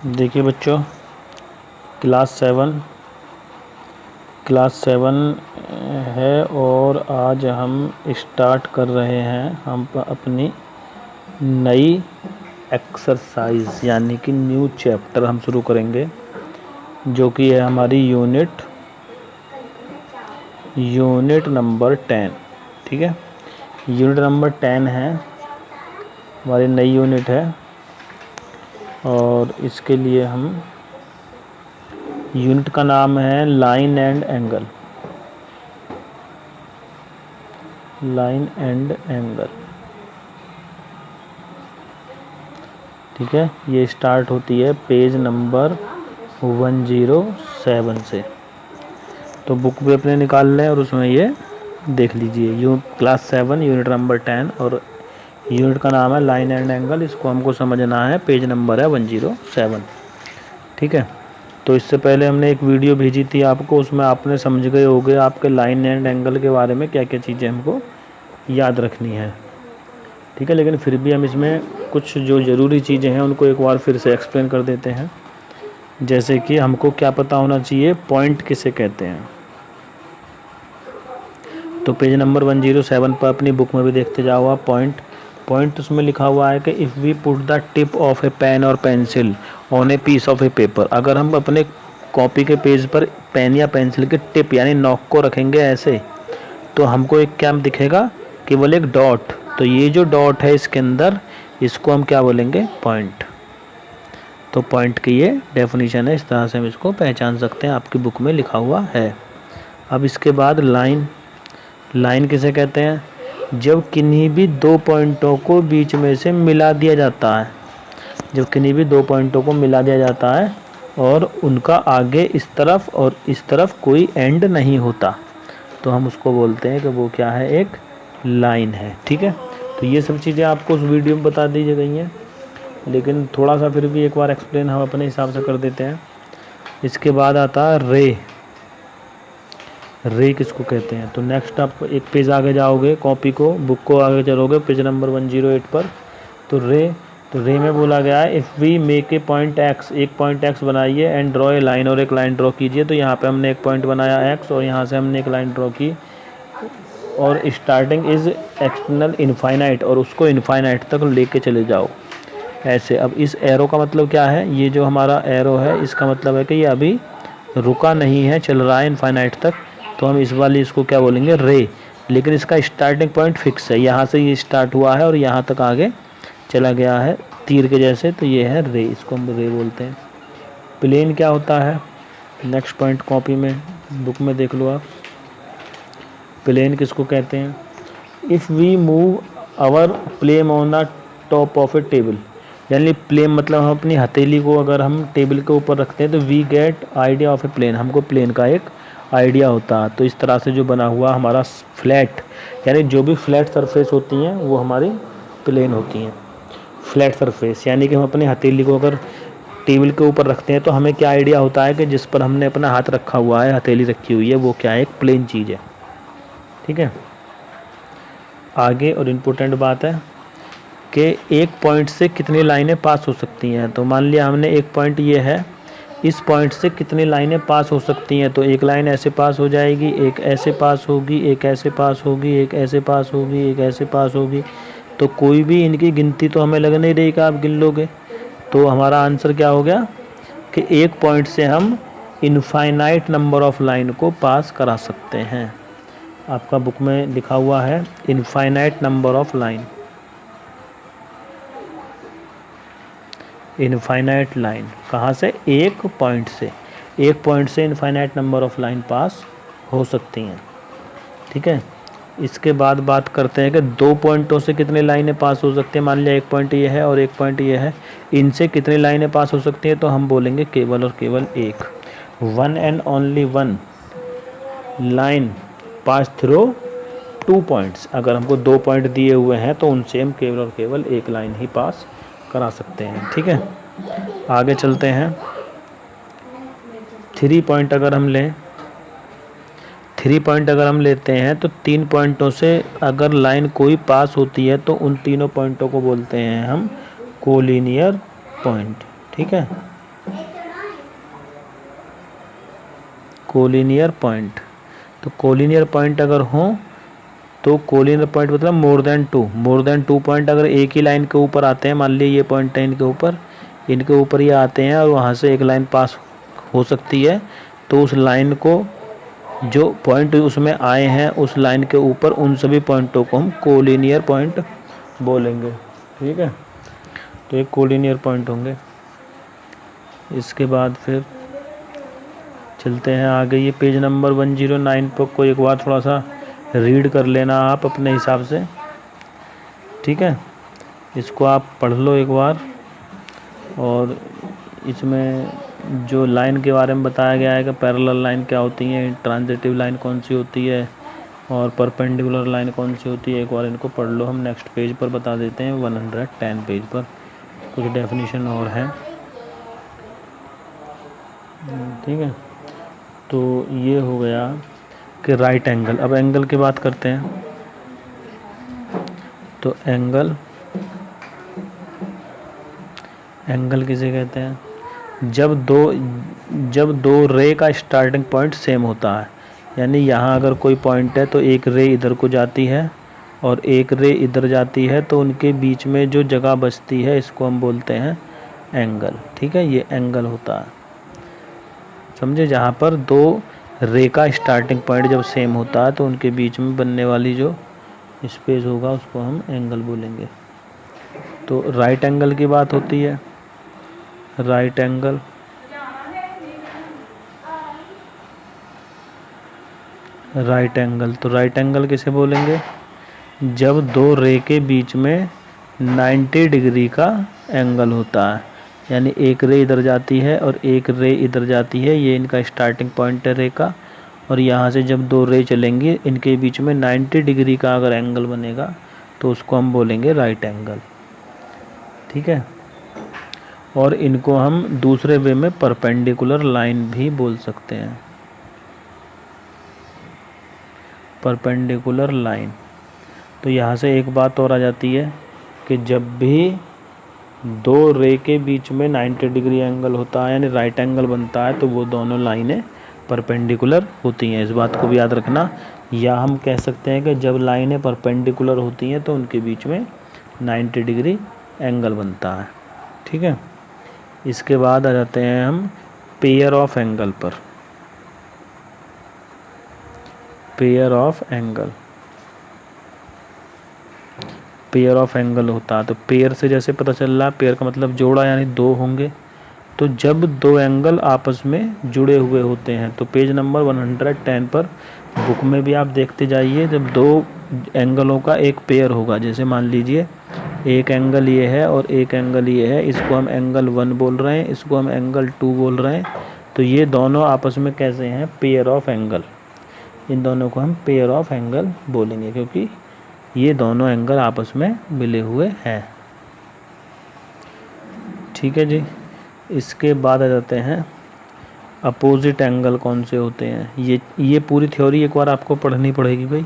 देखिए बच्चों, class seven है और आज हम स्टार्ट कर रहे हैं हम अपनी नई एक्सरसाइज यानी कि न्यू चैप्टर हम शुरू करेंगे, जो कि है हमारी यूनिट नंबर 10। ठीक है, यूनिट नंबर 10 है, हमारी नई यूनिट है और इसके लिए हम यूनिट का नाम है लाइन एंड एंगल। ठीक है, ये स्टार्ट होती है पेज नंबर 107 से। तो बुक भी अपने निकाल लें और उसमें ये देख लीजिए, क्लास 7 यूनिट नंबर 10 और यूनिट का नाम है लाइन एंड एंगल। इसको हमको समझना है, पेज नंबर है 107। ठीक है, तो इससे पहले हमने एक वीडियो भेजी थी आपको, उसमें आपने समझ गए होंगे आपके लाइन एंड एंगल के बारे में क्या क्या चीज़ें हमको याद रखनी है। ठीक है, लेकिन फिर भी हम इसमें कुछ जो ज़रूरी चीज़ें हैं उनको एक बार फिर से एक्सप्लेन कर देते हैं। जैसे कि हमको क्या पता होना चाहिए, पॉइंट किसे कहते हैं। तो पेज नंबर 107 पर अपनी बुक में भी देखते जाओ आप। पॉइंट उसमें लिखा हुआ है कि if we put the tip of a pen और pencil on a piece of a paper. अगर हम अपने कॉपी के पेज पर पेन या पेंसिल के टिप यानी नोक को रखेंगे ऐसे, तो हमको एक क्या दिखेगा, केवल एक डॉट। तो ये जो डॉट है इसके अंदर, इसको हम क्या बोलेंगे, पॉइंट। तो पॉइंट की ये डेफिनेशन है, इस तरह से हम इसको पहचान सकते हैं, आपकी बुक में लिखा हुआ है। अब इसके बाद लाइन किसे कहते हैं, जब किन्हीं भी दो पॉइंटों को बीच में से मिला दिया जाता है। जब किन्हीं भी दो पॉइंटों को मिला दिया जाता है और उनका आगे इस तरफ और इस तरफ कोई एंड नहीं होता, तो हम उसको बोलते हैं कि वो क्या है, एक लाइन है। ठीक है, तो ये सब चीज़ें आपको उस वीडियो में बता दी गई हैं, लेकिन थोड़ा सा फिर भी एक बार एक्सप्लेन हम अपने हिसाब से कर देते हैं। इसके बाद आता है रे किसको कहते हैं। तो नेक्स्ट आप एक पेज आगे जाओगे, कॉपी को, बुक को आगे चलोगे पेज नंबर 108 पर। तो रे में बोला गया है if we make a point X, एक पॉइंट एक्स बनाइए एंड ड्रॉ ए लाइन, और एक लाइन ड्रॉ कीजिए। तो यहाँ पे हमने एक पॉइंट बनाया एक्स और यहाँ से हमने एक लाइन ड्रॉ की, और स्टार्टिंग इज़ एक्सटर्नल इनफाइनाइट, और उसको इनफाइनाइट तक लेके चले जाओ ऐसे। अब इस एरो का मतलब क्या है, ये जो हमारा एरो है इसका मतलब है कि ये अभी रुका नहीं है, चल रहा है इनफाइनाइट तक। तो हम इस वाली इसको क्या बोलेंगे, रे। लेकिन इसका स्टार्टिंग पॉइंट फिक्स है, यहाँ से ये स्टार्ट हुआ है और यहाँ तक आगे चला गया है तीर के जैसे, तो ये है रे, इसको हम रे बोलते हैं। प्लेन क्या होता है, नेक्स्ट पॉइंट कॉपी में, बुक में देख लो आप। प्लेन किसको कहते हैं, if we move our plane on the top of a table, यानी प्लेन मतलब हम अपनी हथेली को अगर हम टेबल के ऊपर रखते हैं तो we get idea of a plane, हमको प्लेन का एक आइडिया होता है। तो इस तरह से जो बना हुआ हमारा फ्लैट, यानी जो भी फ्लैट सरफेस होती हैं वो हमारी प्लेन होती हैं। फ्लैट सरफेस यानी कि हम अपने हथेली को अगर टेबल के ऊपर रखते हैं तो हमें क्या आइडिया होता है कि जिस पर हमने अपना हाथ रखा हुआ है, हथेली रखी हुई है, वो क्या है, एक प्लेन चीज़ है। ठीक है, आगे और इम्पोर्टेंट बात है कि एक पॉइंट से कितनी लाइनें पास हो सकती हैं। तो मान लिया हमने एक पॉइंट ये है, इस पॉइंट से कितनी लाइनें पास हो सकती हैं। तो एक लाइन ऐसे पास हो जाएगी, एक ऐसे पास होगी, एक ऐसे पास होगी, एक ऐसे पास होगी, एक ऐसे पास होगी। तो कोई भी इनकी गिनती तो हमें लग नहीं रही कि आप गिन लोगे। तो हमारा आंसर क्या हो गया कि एक पॉइंट से हम इनफाइनाइट नंबर ऑफ लाइन को पास करा सकते हैं। आपका बुक में लिखा हुआ है infinite number of line, infinite line कहाँ से, एक पॉइंट से इनफाइनाइट नंबर ऑफ लाइन पास हो सकती हैं। ठीक है, इसके बाद बात करते हैं कि दो पॉइंटों से कितनी लाइनें पास हो सकती हैं। मान लिया एक पॉइंट ये है और एक पॉइंट ये है, इनसे कितनी लाइनें पास हो सकती हैं। तो हम बोलेंगे केवल और केवल एक, one and only one line pass through two points. अगर हमको दो पॉइंट दिए हुए हैं तो उनसे हम केवल और केवल एक लाइन ही पास करा सकते हैं। ठीक है, आगे चलते हैं। 3 पॉइंट अगर हम लेते हैं तो 3 पॉइंटों से अगर लाइन कोई पास होती है तो उन तीनों पॉइंटों को बोलते हैं हम कोलिनियर पॉइंट। ठीक है, कोलिनियर पॉइंट। तो कोलिनियर पॉइंट अगर हो तो कोलिनियर पॉइंट मतलब मोर देन टू पॉइंट अगर एक ही लाइन के ऊपर आते हैं, मान लीजिए ये पॉइंट है इनके ऊपर ये आते हैं और वहाँ से एक लाइन पास हो सकती है, तो उस लाइन को जो पॉइंट उसमें आए हैं उस लाइन के ऊपर उन सभी पॉइंटों को हम कोलिनियर पॉइंट बोलेंगे। ठीक है, तो एक कोलिनियर पॉइंट होंगे। इसके बाद फिर चलते हैं आगे। ये पेज नंबर 109 पर को एक बार थोड़ा सा रीड कर लेना आप अपने हिसाब से। ठीक है, इसको आप पढ़ लो एक बार। और इसमें जो लाइन के बारे में बताया गया है कि पैरेलल लाइन क्या होती है, ट्रांजिटिव लाइन कौन सी होती है और परपेंडिकुलर लाइन कौन सी होती है, एक बार इनको पढ़ लो। हम नेक्स्ट पेज पर बता देते हैं 110 पेज पर कुछ डेफिनेशन और है। ठीक है, तो ये हो गया कि राइट एंगल। अब एंगल की बात करते हैं। तो एंगल किसे कहते हैं? जब दो रे का स्टार्टिंग पॉइंट सेम होता है, यानी यहाँ अगर कोई पॉइंट है तो एक रे इधर को जाती है और एक रे इधर जाती है, तो उनके बीच में जो जगह बचती है इसको हम बोलते हैं एंगल। ठीक है, ये एंगल होता है, समझे। जहाँ पर दो रे का स्टार्टिंग पॉइंट जब सेम होता है तो उनके बीच में बनने वाली जो स्पेस होगा उसको हम एंगल बोलेंगे। तो राइट एंगल की बात होती है। राइट एंगल तो राइट एंगल किसे बोलेंगे? जब दो रे के बीच में 90 डिग्री का एंगल होता है, यानी एक रे इधर जाती है और एक रे इधर जाती है, ये इनका स्टार्टिंग पॉइंट है रे का, और यहाँ से जब दो रे चलेंगी इनके बीच में 90 डिग्री का अगर एंगल बनेगा तो उसको हम बोलेंगे राइट एंगल। ठीक है, और इनको हम दूसरे वे में परपेंडिकुलर लाइन भी बोल सकते हैं। Perpendicular line. तो यहाँ से एक बात और आ जाती है कि जब भी दो रे के बीच में 90 डिग्री एंगल होता है यानी राइट एंगल बनता है, तो वो दोनों लाइनें परपेंडिकुलर होती हैं। इस बात को भी याद रखना। या हम कह सकते हैं कि जब लाइनें परपेंडिकुलर होती हैं तो उनके बीच में 90 डिग्री एंगल बनता है। ठीक है, इसके बाद आ जाते हैं हम पेयर ऑफ एंगल पर। पेयर ऑफ एंगल होता है। तो पेयर से जैसे पता चल रहा है, पेयर का मतलब जोड़ा, यानी दो होंगे। तो जब दो एंगल आपस में जुड़े हुए होते हैं, तो पेज नंबर 110 पर बुक में भी आप देखते जाइए, जब दो एंगलों का एक पेयर होगा, जैसे मान लीजिए एक एंगल ये है और एक एंगल ये है, इसको हम एंगल 1 बोल रहे हैं, इसको हम एंगल 2 बोल रहे हैं। तो ये दोनों आपस में कैसे हैं? Pair of angle. इन दोनों को हम पेयर ऑफ एंगल बोलेंगे क्योंकि ये दोनों एंगल आपस में मिले हुए हैं। ठीक है जी, इसके बाद आ जाते हैं अपोजिट एंगल कौन से होते हैं। ये पूरी थ्योरी एक बार आपको पढ़नी पड़ेगी भाई,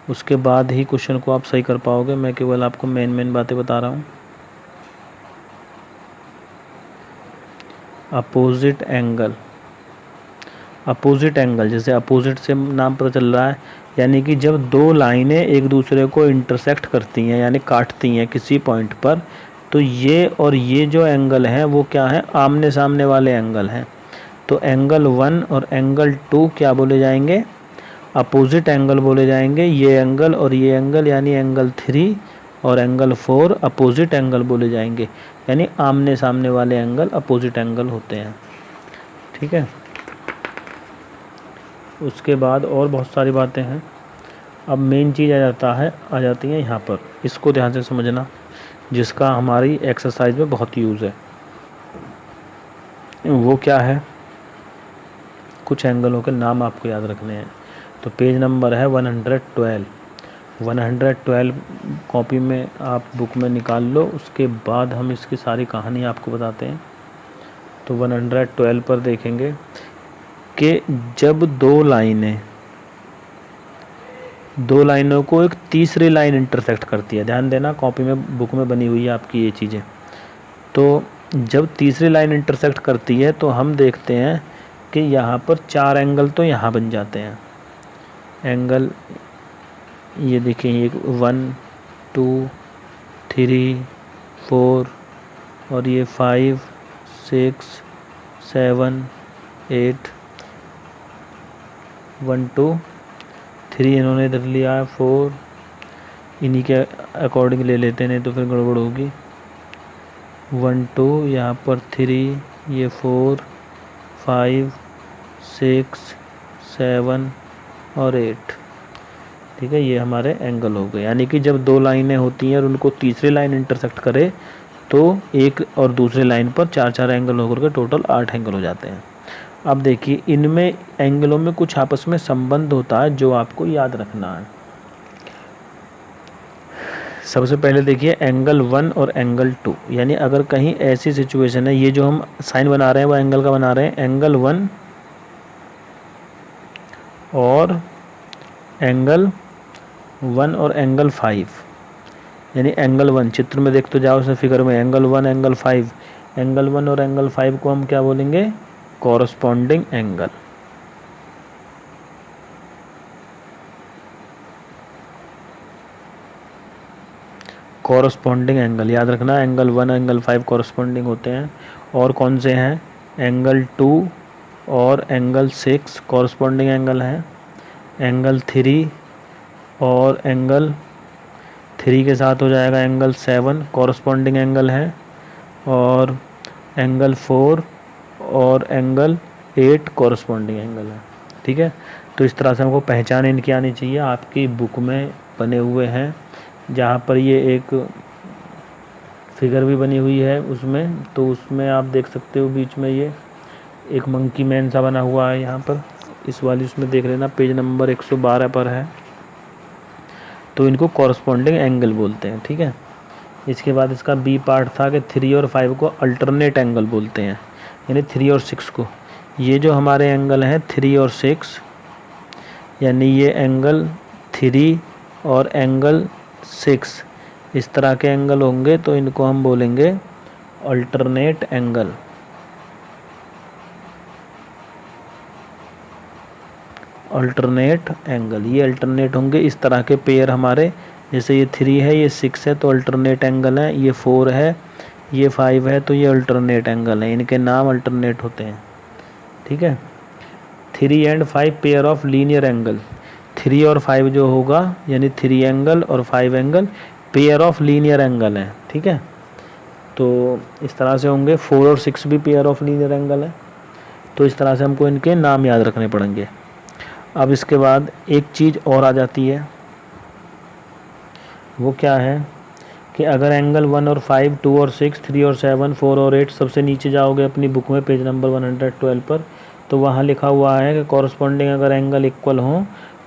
उसके बाद ही क्वेश्चन को आप सही कर पाओगे। मैं केवल आपको मेन बातें बता रहा हूँ। अपोजिट एंगल जैसे अपोजिट से नाम पता चल रहा है, यानी कि जब दो लाइनें एक दूसरे को इंटरसेक्ट करती हैं यानी काटती हैं किसी पॉइंट पर, तो ये और ये जो एंगल हैं वो क्या है? आमने सामने वाले एंगल हैं। तो एंगल 1 और एंगल 2 क्या बोले जाएंगे? अपोजिट एंगल बोले जाएंगे। ये एंगल और ये एंगल यानी एंगल 3 और एंगल 4 अपोजिट एंगल बोले जाएंगे, यानी आमने सामने वाले एंगल अपोजिट एंगल होते हैं। ठीक है, उसके बाद और बहुत सारी बातें हैं। अब मेन चीज़ आ जाती है यहाँ पर, इसको ध्यान से समझना, जिसका हमारी एक्सरसाइज में बहुत यूज़ है। वो क्या है? कुछ एंगलों के नाम आपको याद रखने हैं। तो पेज नंबर है 112 कॉपी में आप बुक में निकाल लो, उसके बाद हम इसकी सारी कहानी आपको बताते हैं। तो 112 पर देखेंगे कि जब दो लाइनों को एक तीसरी लाइन इंटरसेक्ट करती है, ध्यान देना कॉपी में बुक में बनी हुई है आपकी ये चीज़ें। तो जब तीसरी लाइन इंटरसेक्ट करती है तो हम देखते हैं आपके यहाँ पर 4 एंगल तो यहाँ बन जाते हैं। एंगल ये देखिए, ये 1 2 3 4 और ये 5 6 7 8 1 2 3 इन्होंने इधर लिया है, 4 इन्हीं के अकॉर्डिंग ले लेते हैं, नहीं तो फिर गड़बड़ होगी। 1 2 यहाँ पर 3, ये 4 5 6 7 और 8। ठीक है, ये हमारे एंगल हो गए। यानी कि जब 2 लाइनें होती हैं और उनको तीसरी लाइन इंटरसेक्ट करे तो एक और दूसरे लाइन पर 4 एंगल होकर के टोटल 8 एंगल हो जाते हैं। अब देखिए, इनमें एंगलों में कुछ आपस में संबंध होता है जो आपको याद रखना है। सबसे पहले देखिए एंगल 1 और एंगल 2, यानी अगर कहीं ऐसी सिचुएशन है, ये जो हम साइन बना रहे हैं वो एंगल का बना रहे हैं, एंगल 1 और एंगल 5, यानी एंगल 1 चित्र में देख तो जाओ इस फिगर में, एंगल 1 एंगल 5, एंगल 1 और एंगल 5 को हम क्या बोलेंगे, कॉरस्पॉन्डिंग एंगल। कॉरस्पॉन्डिंग एंगल याद रखना, एंगल 1 एंगल 5 कॉरस्पॉन्डिंग होते हैं। और कौन से हैं, एंगल 2 और एंगल 6 कॉरस्पॉन्डिंग एंगल हैं। एंगल 3 और एंगल 3 के साथ हो जाएगा एंगल 7 कॉरस्पॉन्डिंग एंगल है। और एंगल 4 और एंगल 8 कॉरस्पॉन्डिंग एंगल है। ठीक है, तो इस तरह से हमको पहचान इनकी आनी चाहिए। आपकी बुक में बने हुए हैं, जहाँ पर ये एक फिगर भी बनी हुई है उसमें, तो उसमें आप देख सकते हो बीच में ये एक मंकी मैन सा बना हुआ है यहाँ पर, इस वाली उसमें देख लेना, पेज नंबर 112 पर है। तो इनको कॉरस्पॉन्डिंग एंगल बोलते हैं। ठीक है, इसके बाद इसका बी पार्ट था कि 3 और 5 को अल्टरनेट एंगल बोलते हैं, यानी 3 और 6 को। ये जो हमारे एंगल हैं 3 और 6, यानी ये एंगल 3 और एंगल 6 इस तरह के एंगल होंगे, तो इनको हम बोलेंगे अल्टरनेट एंगल। अल्टरनेट एंगल, ये अल्टरनेट होंगे इस तरह के पेयर हमारे, जैसे ये 3 है ये 6 है तो अल्टरनेट एंगल है, ये 4 है ये 5 है तो ये अल्टरनेट एंगल है, इनके नाम अल्टरनेट होते हैं। ठीक है, 3 and 5 pair of linear angle, 3 और 5 जो होगा यानी 3 एंगल और 5 angle pair of linear angle है। ठीक है, तो इस तरह से होंगे। 4 और 6 भी पेयर ऑफ लीनियर एंगल है, तो इस तरह से हमको इनके नाम याद रखने पड़ेंगे। अब इसके बाद एक चीज़ और आ जाती है, वो क्या है कि अगर एंगल 1 और 5, 2 और 6, 3 और 7, 4 और 8, सबसे नीचे जाओगे अपनी बुक में पेज नंबर 112 पर, तो वहाँ लिखा हुआ है कि कॉरस्पॉन्डिंग अगर एंगल इक्वल हों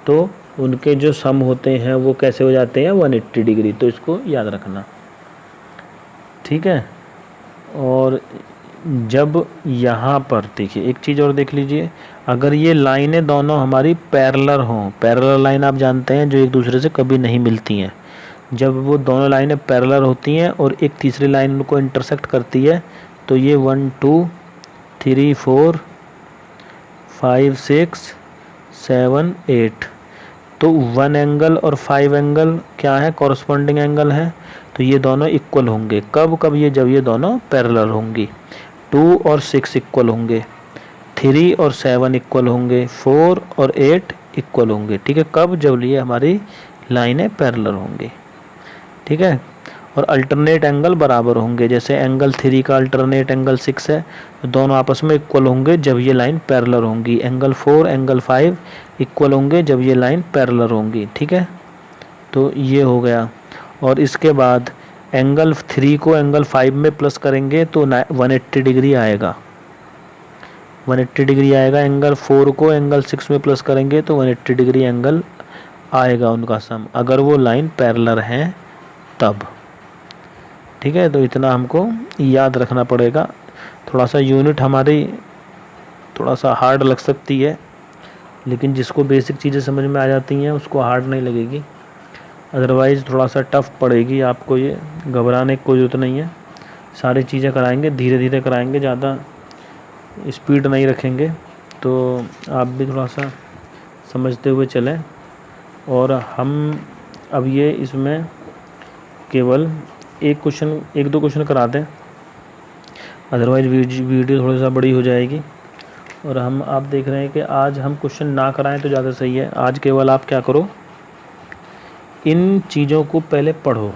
तो उनके जो सम होते हैं वो कैसे हो जाते हैं, 180 डिग्री। तो इसको याद रखना। ठीक है, और जब यहाँ पर देखिए एक चीज़ और देख लीजिए, अगर ये लाइनें दोनों हमारी पैरेलल हों, पैरेलल लाइन आप जानते हैं जो एक दूसरे से कभी नहीं मिलती हैं, जब वो दोनों लाइनें पैरेलल होती हैं और एक तीसरी लाइन उनको इंटरसेक्ट करती है, तो ये 1 2 3 4 5 6 7 8, तो 1 एंगल और 5 एंगल क्या है, कॉरस्पॉन्डिंग एंगल है। तो ये दोनों इक्वल होंगे, कब कब, ये जब ये दोनों पैरेलल होंगी। 2 और 6 इक्वल होंगे, 3 और 7 इक्वल होंगे, 4 और 8 इक्वल होंगे। ठीक है, कब, जब ये हमारी लाइनें पैरेलल होंगी। ठीक है, और अल्टरनेट एंगल बराबर होंगे, जैसे एंगल 3 का अल्टरनेट एंगल 6 है, तो दोनों आपस में इक्वल होंगे जब ये लाइन पैरेलल होंगी। एंगल 4 एंगल 5 इक्वल होंगे जब ये लाइन पैरेलल होंगी। ठीक है, तो ये हो गया। और इसके बाद एंगल 3 को एंगल 5 में प्लस करेंगे तो 180 डिग्री आएगा, 180 डिग्री आएगा। एंगल 4 को एंगल 6 में प्लस करेंगे तो 180 डिग्री एंगल आएगा उनका सम, अगर वो लाइन पैरेलल हैं तब। ठीक है, तो इतना हमको याद रखना पड़ेगा। थोड़ा सा यूनिट हमारी थोड़ा सा हार्ड लग सकती है, लेकिन जिसको बेसिक चीज़ें समझ में आ जाती हैं उसको हार्ड नहीं लगेगी, अदरवाइज़ थोड़ा सा टफ पड़ेगी आपको। ये घबराने की कोई ज़रूरत नहीं है, सारी चीज़ें कराएंगे, धीरे धीरे कराएंगे, ज़्यादा स्पीड नहीं रखेंगे, तो आप भी थोड़ा सा समझते हुए चलें। और हम अब ये इसमें केवल एक दो क्वेश्चन करा दें, अदरवाइज़ वीडियो थोड़ा सा बड़ी हो जाएगी। और हम आप देख रहे हैं कि आज हम क्वेश्चन ना कराएं तो ज़्यादा सही है। आज केवल आप क्या करो, इन चीज़ों को पहले पढ़ो,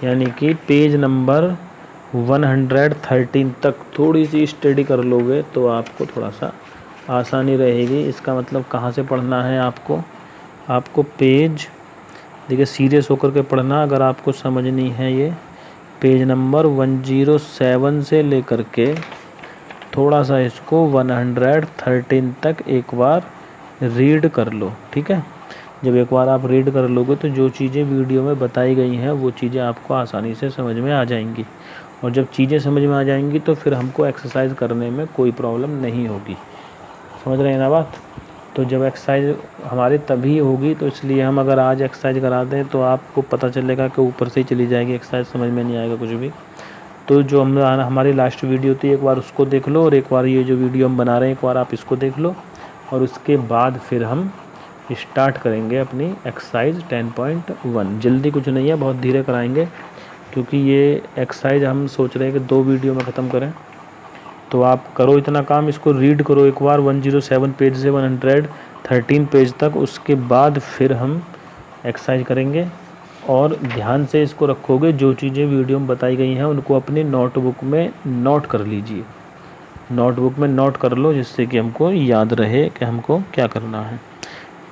यानी कि पेज नंबर 113 तक थोड़ी सी स्टडी कर लोगे तो आपको थोड़ा सा आसानी रहेगी। इसका मतलब कहाँ से पढ़ना है आपको पेज, देखिए सीरियस होकर के पढ़ना। अगर आपको समझनी है ये पेज नंबर 107 से लेकर के थोड़ा सा इसको 113 तक एक बार रीड कर लो, ठीक है। जब एक बार आप रीड कर लोगे तो जो चीज़ें वीडियो में बताई गई हैं वो चीज़ें आपको आसानी से समझ में आ जाएंगी। और जब चीज़ें समझ में आ जाएंगी तो फिर हमको एक्सरसाइज करने में कोई प्रॉब्लम नहीं होगी। समझ रहे हैं ना बात। तो जब एक्सरसाइज हमारी तभी होगी, तो इसलिए हम अगर आज एक्सरसाइज करा दें तो आपको पता चलेगा कि ऊपर से ही चली जाएगी एक्सरसाइज, समझ में नहीं आएगा कुछ भी। तो जो हमारी लास्ट वीडियो थी एक बार उसको देख लो, और एक बार ये जो वीडियो हम बना रहे हैं एक बार आप इसको देख लो, और उसके बाद फिर हम स्टार्ट करेंगे अपनी एक्सरसाइज 10.1। जल्दी कुछ नहीं है, बहुत धीरे कराएंगे, क्योंकि ये एक्सरसाइज हम सोच रहे हैं कि 2 वीडियो में ख़त्म करें। तो आप करो इतना काम, इसको रीड करो एक बार 107 पेज से 113 पेज तक, उसके बाद फिर हम एक्सरसाइज करेंगे। और ध्यान से इसको रखोगे, जो चीज़ें वीडियो में बताई गई हैं उनको अपनी नोटबुक में नोट कर लीजिए, नोटबुक में नोट कर लो, जिससे कि हमको याद रहे कि हमको क्या करना है,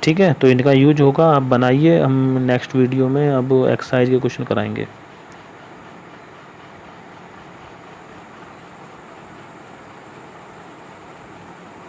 ठीक है। तो इनका यूज होगा, आप बनाइए। हम नेक्स्ट वीडियो में अब एक्सरसाइज के क्वेश्चन कराएंगे।